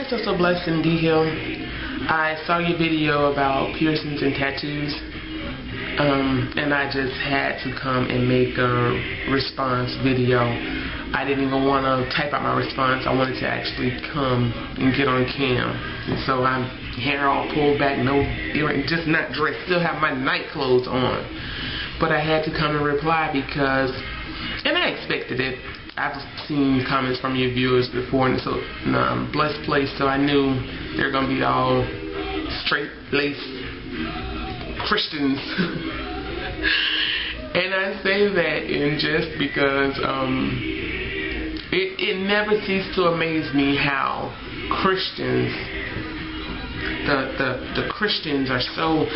SoSoBlessed and D Hill. I saw your video about piercings and tattoos, and I just had to come and make a response video. I didn't even want to type out my response. I wanted to actually come and get on cam. And so I'm hair all pulled back, no earring, just not dressed, still have my night clothes on. But I had to come and reply because, and I expected it. I've seen comments from your viewers before, and it's a blessed place, so I knew they're going to be all straight-laced Christians. And I say that in just because it never ceased to amaze me how Christians, the Christians are so,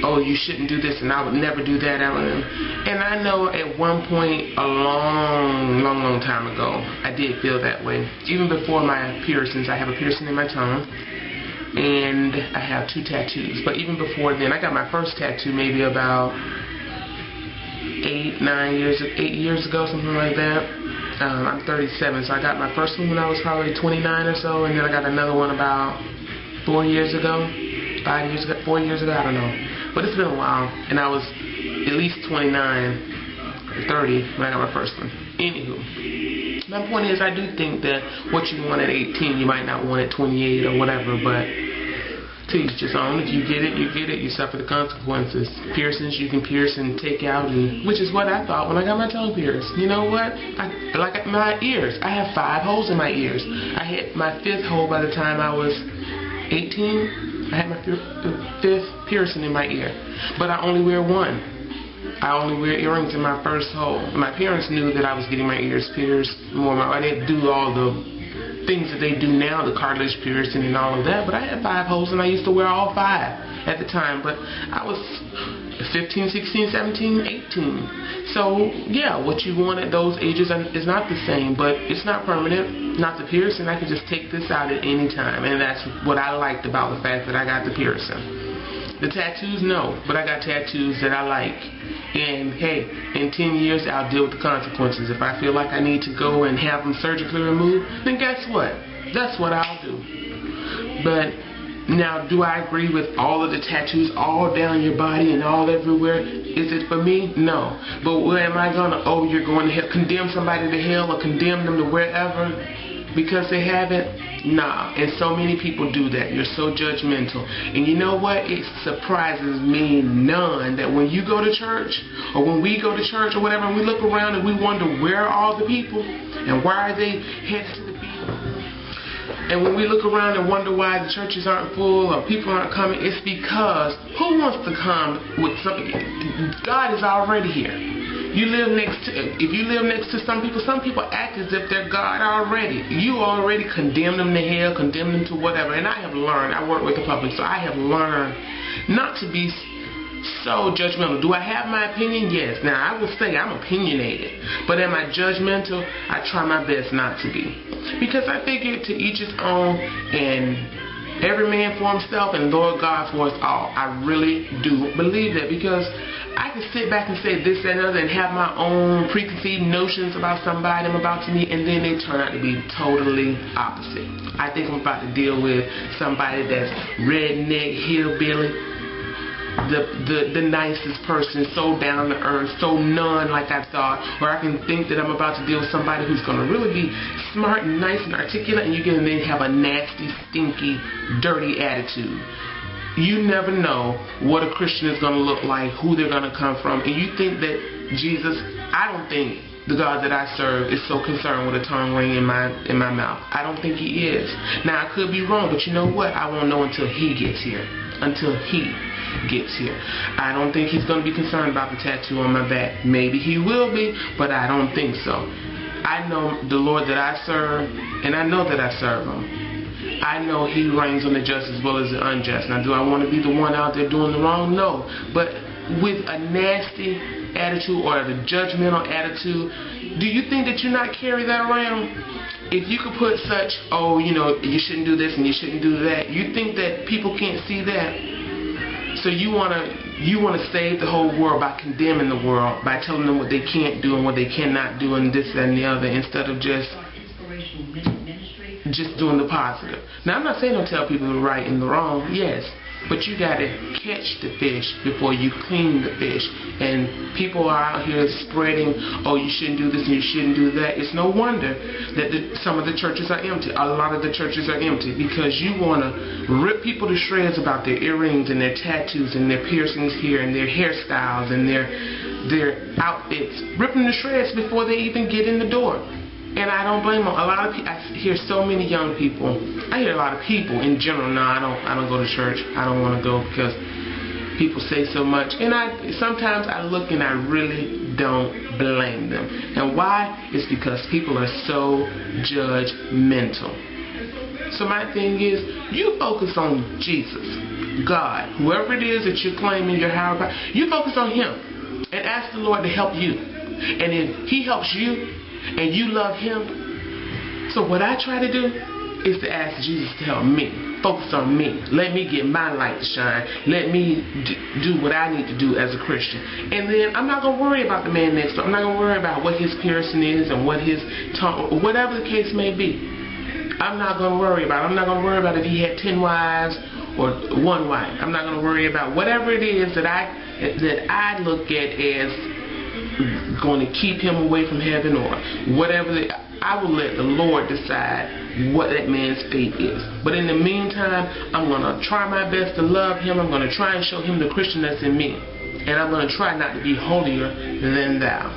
oh, you shouldn't do this and I would never do that. And I know at one point a long time ago I did feel that way. Even before my piercings, I have a piercing in my tongue and I have 2 tattoos. But even before then, I got my first tattoo maybe about 8 years ago, something like that. I'm 37, so I got my first one when I was probably 29 or so, and then I got another one about 4 years ago, 5 years ago, 4 years ago, I don't know. But it's been a while, and I was at least 29 or 30 when I got my first one. Anywho, my point is, I do think that what you want at 18, you might not want at 28 or whatever, but to each his own. If you get it, you get it. You suffer the consequences. Piercings, you can pierce and take out, and which is what I thought when I got my tongue pierced. You know what? Like my ears. I have 5 holes in my ears. I hit my 5th hole by the time I was 18. I had my 5th piercing in my ear, but I only wear 1. I only wear earrings in my first hole. My parents knew that I was getting my ears pierced more. I didn't do all the things that they do now, the cartilage piercing and all of that, but I had 5 holes and I used to wear all 5 at the time. But I was 15, 16, 17, 18. So yeah, what you want at those ages is not the same, but it's not permanent. Not the piercing, I could just take this out at any time, and that's what I liked about the fact that I got the piercing. The tattoos, no, but I got tattoos that I like. And hey, in 10 years, I'll deal with the consequences. If I feel like I need to go and have them surgically removed, then guess what? That's what I'll do. But now, do I agree with all of the tattoos all down your body and all everywhere? Is it for me? No. But where am I going to, oh, you're going to condemn somebody to hell or condemn them to wherever because they have it? Nah, and so many people do that. You're so judgmental. And you know what? It surprises me none that when you go to church, or when we go to church or whatever, and we look around and we wonder where are all the people and why are they headed to the beat. And when we look around and wonder why the churches aren't full or people aren't coming, it's because who wants to come with something? God is already here. You live next to, if you live next to some people act as if they're God already. You already condemn them to hell, condemn them to whatever. And I have learned, I work with the public, so I have learned not to be so judgmental. Do I have my opinion? Yes. Now, I will say I'm opinionated. But am I judgmental? I try my best not to be. Because I figure to each his own, and every man for himself and Lord God for us all. I really do believe that, because I can sit back and say this and other and have my own preconceived notions about somebody I'm about to meet, and then they turn out to be totally opposite. I think I'm about to deal with somebody that's redneck, hillbilly, the nicest person, so down to earth, so none like I thought. Or I can think that I'm about to deal with somebody who's going to really be smart and nice and articulate, and you're going to have a nasty, stinky, dirty attitude. You never know what a Christian is going to look like, who they're going to come from. And you think that Jesus, I don't think the God that I serve is so concerned with a tongue ring in my mouth. I don't think he is. Now, I could be wrong, but you know what? I won't know until he gets here. Until he gets here. I don't think he's going to be concerned about the tattoo on my back. Maybe he will be, but I don't think so. I know the Lord that I serve, and I know that I serve him. I know he reigns on the just as well as the unjust. Now, do I want to be the one out there doing the wrong? No. But with a nasty attitude or a judgmental attitude, do you think that you're not carry that around? If you could put such, oh, you know, you shouldn't do this and you shouldn't do that, you think that people can't see that? So you want to save the whole world by condemning the world, by telling them what they can't do and what they cannot do and this and the other, instead of just just doing the positive. Now, I'm not saying don't tell people the right and the wrong, yes, but you got to catch the fish before you clean the fish. And people are out here spreading, oh, you shouldn't do this and you shouldn't do that. It's no wonder that some of the churches are empty. A lot of the churches are empty because you want to rip people to shreds about their earrings and their tattoos and their piercings here and their hairstyles and their outfits. Rip them to shreds before they even get in the door. And I don't blame them. A lot of people, I hear so many young people. I hear a lot of people in general. No, I don't go to church. I don't want to go because people say so much. And sometimes I look and I really don't blame them. And why? It's because people are so judgmental. So my thing is, you focus on Jesus, God, whoever it is that you're claiming your higher power. You focus on Him and ask the Lord to help you. And if He helps you, and you love Him, so what I try to do is to ask Jesus to help me. Focus on me. Let me get my light to shine. Let me do what I need to do as a Christian. And then I'm not going to worry about the man next door. I'm not going to worry about what his piercing is and what his tongue, whatever the case may be. I'm not going to worry about it. I'm not going to worry about if he had 10 wives or 1 wife. I'm not going to worry about whatever it is that I look at as going to keep him away from heaven or whatever. I will let the Lord decide what that man's fate is. But in the meantime, I'm going to try my best to love him. I'm going to try and show him the Christian that's in me. And I'm going to try not to be holier than thou.